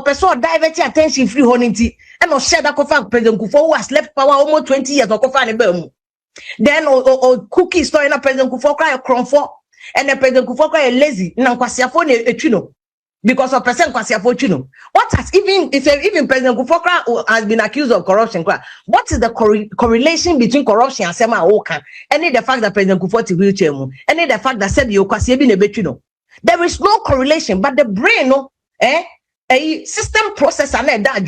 person divert attention free honinti and or share that kofa President Kufour who has left power almost 20 years or kofa ne then or cookie story na President Kufour cry a cromfo and the President Kufour cry a lazy na kwasiafo ne etwino because of person kwasiafo etwino. What has even President Kufour has been accused of corruption, what is the correlation between corruption and sema okan? Any the fact that President Kufour ti wheelchair mu, any the fact that said you kwasiabi ne betwino. There is no correlation, but the brain a system processor that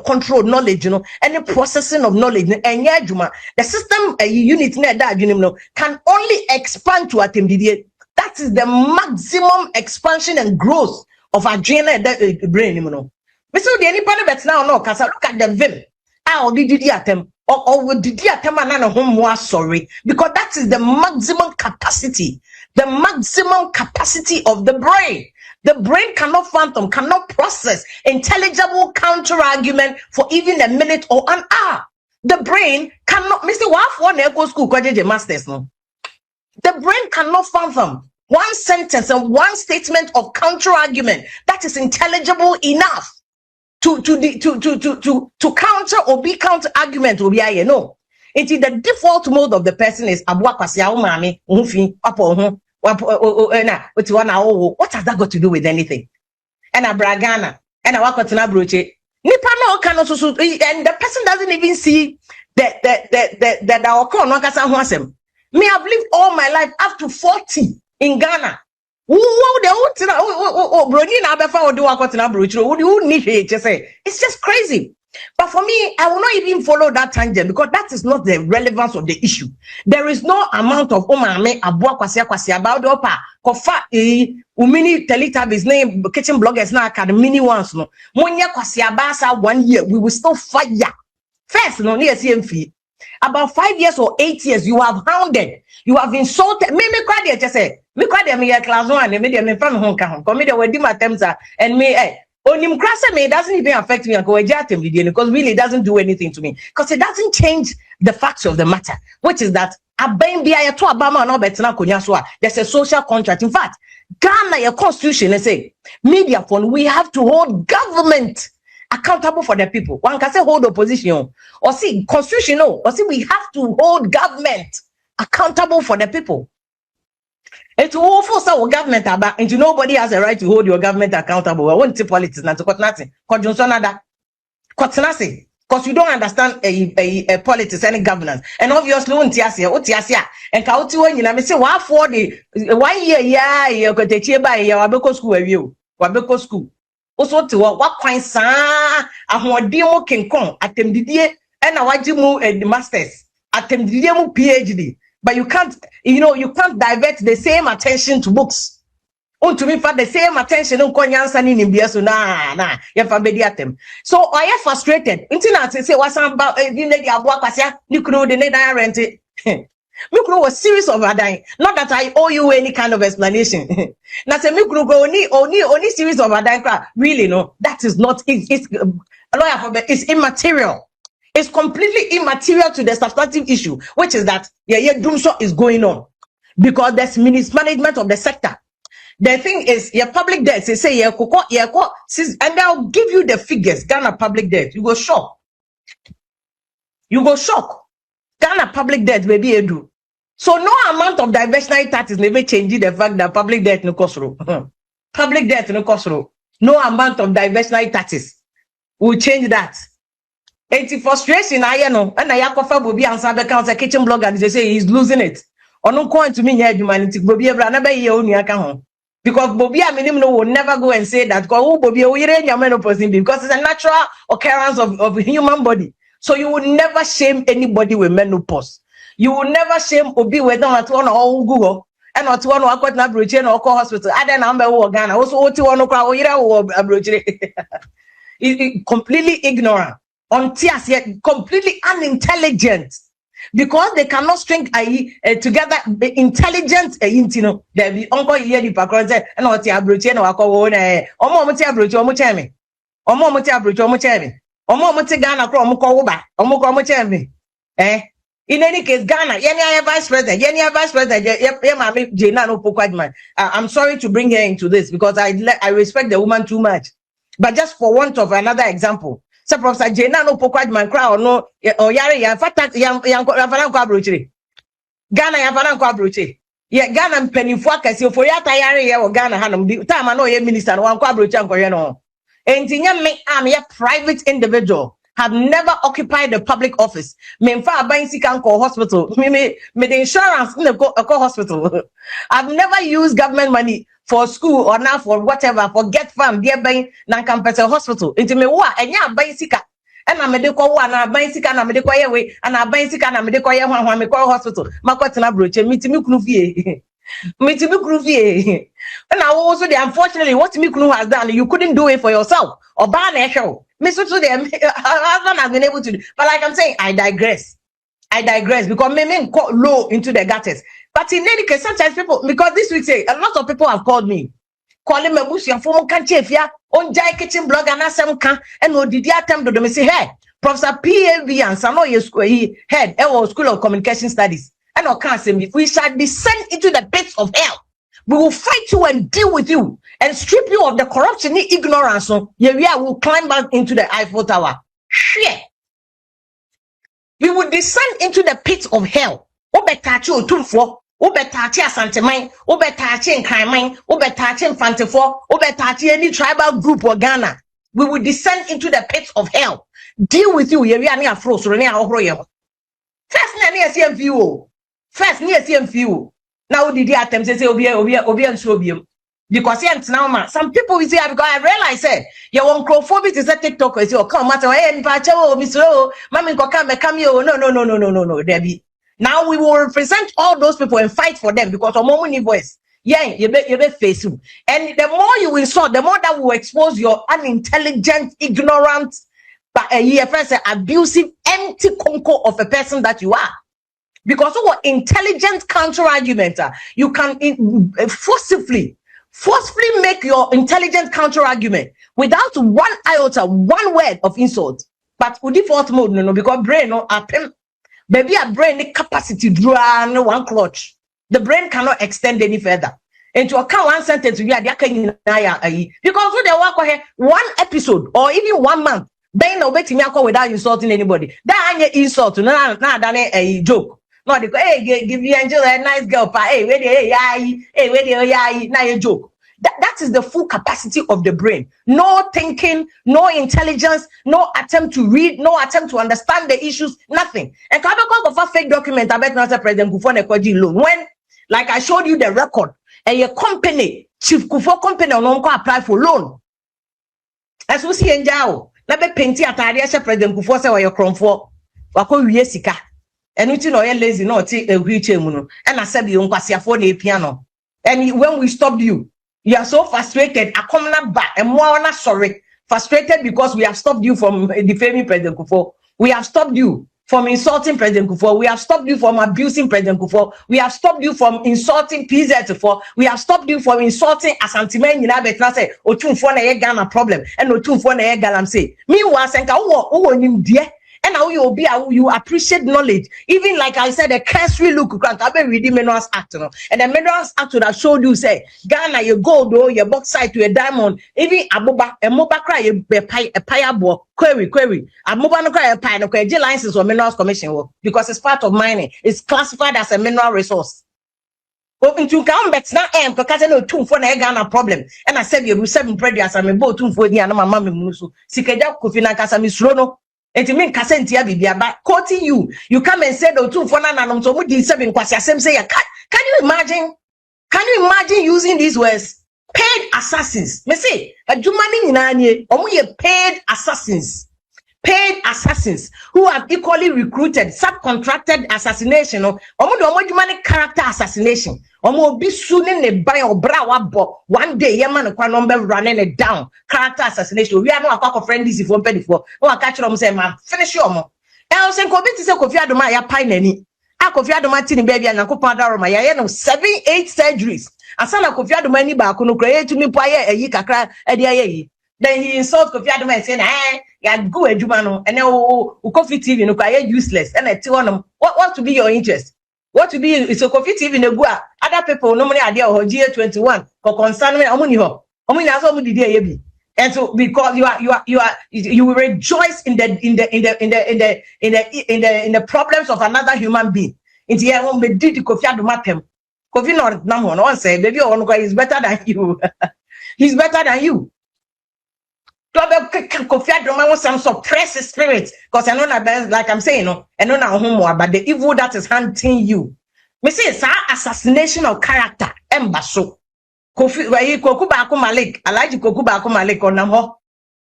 control knowledge, any processing of knowledge, the system unit that can only expand to attempt. That is the maximum expansion and growth of our brain. We saw the any part now, no, because I look at the vim. How did you attempt? Or did you attempt another home more sorry? Because that is the maximum capacity of the brain. The brain cannot fathom, cannot process intelligible counter argument for even a minute or an hour. The brain cannot, Mr. One echo school, masters, no. The brain cannot fathom one sentence and one statement of counter argument that is intelligible enough to counter or be counter argument will be no. It is the default mode of the person is what has that got to do with anything? And a bragana and a wakatana broche. Nipa no can also and the person doesn't even see that our corn no kasa hwasem. Me have lived all my life up to 40 in Ghana. It's just crazy. But for me, I will not even follow that tangent because that is not the relevance of the issue. There is no amount of omame abua kwasia about the opa kofa umini Teletubbies name kitchen bloggers na academy ones no monya kwasia basa 1 year we will still fire. First no near CMF about 5 years or 8 years you have hounded, you have insulted me kwade just say me kwade me class 1 me dey me fam ho ka ho come dey wedi attempts and me Onim Krasa me doesn't even affect me because really it doesn't do anything to me because it doesn't change the facts of the matter, which is that there's a social contract. In fact, Ghana, your constitution, they say media fund, we have to hold government accountable for the people. One can say hold opposition or see constitutional or see we have to hold government accountable for the people. It's all force our government about, and nobody has a right to hold your government accountable. I won't say politics, not to cut nothing. Because you don't understand a politics, any governance. And obviously, and Kauti when you say, why for the 1 year, you got a cheer by your Wabeko school review, Wabeko school. Also, to what kind sa a more demo can come at them Didier and a white and the masters at them Didier PhD. But you can't divert the same attention to books. To me, for the same attention, so I am frustrated. Internet say what's about Mikro was serious of Adai. Not that I owe you any kind of explanation. Now say Mikro only series of Adai. Really, no, that is not it's a lawyer for it's immaterial. It's completely immaterial to the substantive issue, which is that doomsday is going on because there's mismanagement of the sector. The thing is, your public debt, they say, and I'll give you the figures. Ghana public debt, you go shock. Ghana public debt may be a do. So no amount of diversionary tax is never changing the fact that public debt no cost. Public debt no cost. No amount of diversionary taxes will change that. It's frustration, I know, and I have will be answer the kitchen blogger and they say he's losing it. Or no coin to me here, humanity, Bobby never year because Bobby will never go and say that Bobby because it's a natural occurrence of human body. So you will never shame anybody with menopause. You will never shame Obi whether at one or Google and not one or got na broche or call hospital. I don't know Ghana. Also, what you want to call is completely ignorant. Yet completely unintelligent because they cannot string together intelligent there be uncle here the background and what you broach and wako in any case, Ghana, vice president, I'm sorry to bring her into this because I respect the woman too much. But just for want of another example, so Professor Jena no pokwaj man cry or no or yare ya fata yang fana kwa brochire. Ghana ya fana kwa brochire. Yeah, Ghana mpenifo akasi for ya tayare ya o Ghana hanum bi time no ye minister no wan kwa brochire nkoye no. Entinya me am a private individual, have never occupied a public office. Me mfa aban sika nko hospital. Me the insurance in the hospital. I've never used government money for school or now for whatever, for get fund, dear bay, nan campus hospital. Into me wa enya aban sika. And I made ko wa na aban sika na mede ko ye we, and aban sika na mede ko ye hwan me ko hospital. Makwatina broche mitimi kunu fie. Mitimi kunu fie. And now also unfortunately what Mikunu has done, you couldn't do it for yourself. Or ban a show. Miss to them husband has been able to do. But like I'm saying, I digress because men got low into the gutters. But in any case, sometimes people, because this week say a lot of people have called me, calling me bush and phone can chef ya on Jai kitchen blog and some can and no did you attempt to them say, hey, Professor PAV and Sanoye he head our School of Communication Studies. And I can't say we shall be sent into the pits of hell. We will fight you and deal with you and strip you of the corruption and ignorance. So yeah, we will climb back into the Eiffel Tower. Shit. We will descend into the pits of hell. Obetachi otumfo, obetachi Ashanti Media, obetachi Nkaiman, obetachi Infantefo, obetachi any tribal group or Ghana. We will descend into the pits of hell. Deal with you. Yeah, we are near frost. First, near CMVO. First, near CMVO. Now did the attempt to say Obi and Shobium? Because now some people will say because I realize you want Kufour is a TikTok is your come matter and Pacho Mr. Mammy come you no Debbie. Now we will represent all those people and fight for them because of money voice. Yeah, you be face you. And the more you insult, the more that will expose your unintelligent, ignorant, but first abusive, empty conco of a person that you are. Because of what intelligent counter argument, you can forcefully make your intelligent counter argument without one iota, one word of insult. But with default mode, no, because brain no happen. Baby, a brain capacity draw no one clutch. The brain cannot extend any further. And to account one sentence, we are because when they walk here, one episode or even 1 month, they no betting without insulting anybody. That insult, no, done a joke. No, they go, hey, give the angel a nice girl, hey, where they now a joke. That is the full capacity of the brain. No thinking, no intelligence, no attempt to read, no attempt to understand the issues, nothing. And can I call for a fake document? I bet not a President Kufour loan. When, like I showed you the record, and your company, Chief Kufour company, on apply for loan. As we see in Jao, let me paint it at the President Kufour say, or your cron for, wako yesika. And we know you're lazy, no, take a wheelchair, and I said, you don't for the piano. And when we stopped you, you are so frustrated. I come not back and more not sorry. Frustrated because we have stopped you from defaming President Kufour. We have stopped you from insulting President Kufour. We have stopped you from abusing President Kufour. We have stopped you from insulting PZ4. We have stopped you from insulting Ashanti Media. Say, Otumfuo na ye Ghana problem. And Otumfuo na ye Ghana say. Meanwhile, senka uwo nim die. And now you appreciate knowledge. Even like I said, the cursory look, I've been reading Minerals Act. And the Minerals Act would have showed you, say, Ghana, your gold, your bauxite to a diamond, even a moba cry, a payable, query. A moba no cry, a pine, okay, license or Minerals Commission, because it's part of mining. It's classified as a mineral resource. Open to come back now, because I know for the Ghana problem. And I said, you 7 predators, I'm a boat for the Anama Mammy Musu, Sikaja Kufina Casamisrono. And to mean Cassentia Bibia, but quoting you come and say, oh, 2 for none, so would you say, can you imagine? Can you imagine using these words? Paid assassins. Me say, a Jumani Nanye, only paid assassins. Paid assassins who have equally recruited, subcontracted assassination, or money character assassination. Omo be sooning a buy or brawa bo. One day, Yaman number running it down. Character assassination. We are not a cock of friends if you pay for. Oh, I catch them say, man, finish your mo. Else and Kobe to say, Kofi Adoma, ya pine any. I Kofi Adoma tin baby and Uncle Padaroma, ya no 7-8 surgeries. And son of Kofi Adoma any back on create to me poye a yika a dia. Then he insults Kofi Adoma and saying, ya go a Jumano, and now Kofi TV, no, useless. And I tell them, what to be your interest? What to be is a Kofi TV in the Gua. Other people, no money idea or GA21 for concern me. Omuni ho. Omuni aso mu didi eyebi. And so because you will rejoice in the problems of another human being. In the end, we did the Kofi Adumatem. Kofi not number one say, baby, he's better than you. He's better than you. Kofi Aduma was some suppressed spirit. Because I know that, like I'm saying, no, I know now whom, but the evil that is hunting you. Me say it's assassination of character. Embasso. Kofi Kokuba Malik, Alaji Kokuba Malik on Namho.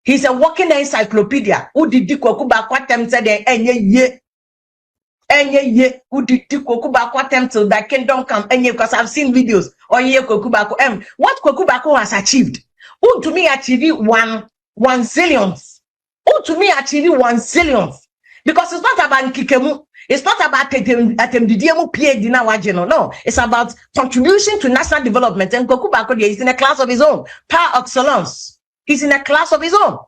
He's a walking encyclopedia. Who did Kokuba Quatem said ye? Who did Kokuba Quatem till that kingdom come? Because I've seen videos on ye Kokubako. What Kokubako has achieved? Who to me achieved one zillionth? Who to me achieved 1 zillionth? Because it's not about Kikemu. It's not about no. It's about contribution to national development. And Kokubako is in a class of his own. Par excellence. He's in a class of his own.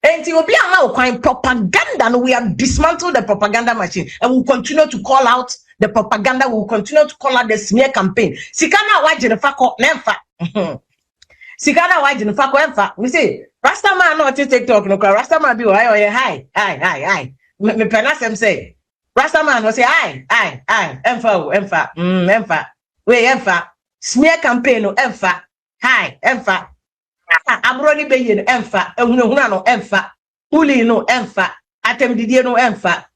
And it will be now kind propaganda. And we have dismantled the propaganda machine. And we'll continue to call out the propaganda. We'll continue to call out the smear campaign. Sikana wajin fako nemfa. Sikana wajin fako emfa. We say, Rastaman not TikTok. No, Rastaman be hi. Me penasem say. Rastaman will say, aye, emfa, we emfa, smear campaign no emfa, hi, emfa, abroni beyin emfa, no emfa, uli no emfa, atemdidie no emfa,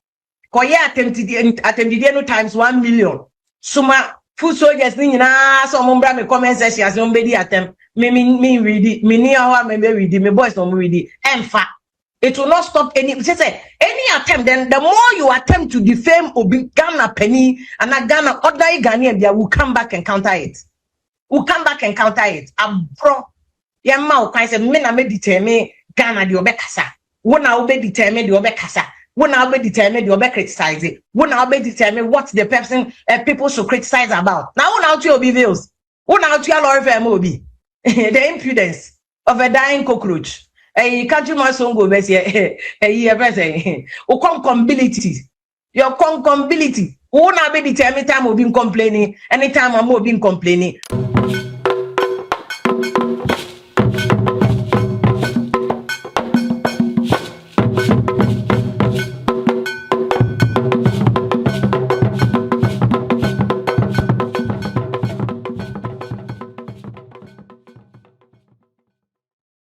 koye atemdidie no times 1 million, suma food soldiers ni na so mumbra me comment section as umbedi atem, me read it, me ni awa me read it, me boys no read it, emfa. It will not stop any attempt. Then the more you attempt to defame Obi Ghana penny and a Ghana ordinary Ghanaian, will come back and counter it. Bro, Yamma can say, "Mena me determine Ghana the obekasa. When I be determine the obekasa. When I be determine the obe criticize it. When I be determine what the person people should criticize about. Now when out your views, when out your Lord Mobi, the impudence of a dying cockroach." Country man song go best here. Your concombility. Who now be determined time of being complaining, anytime I'm being complaining.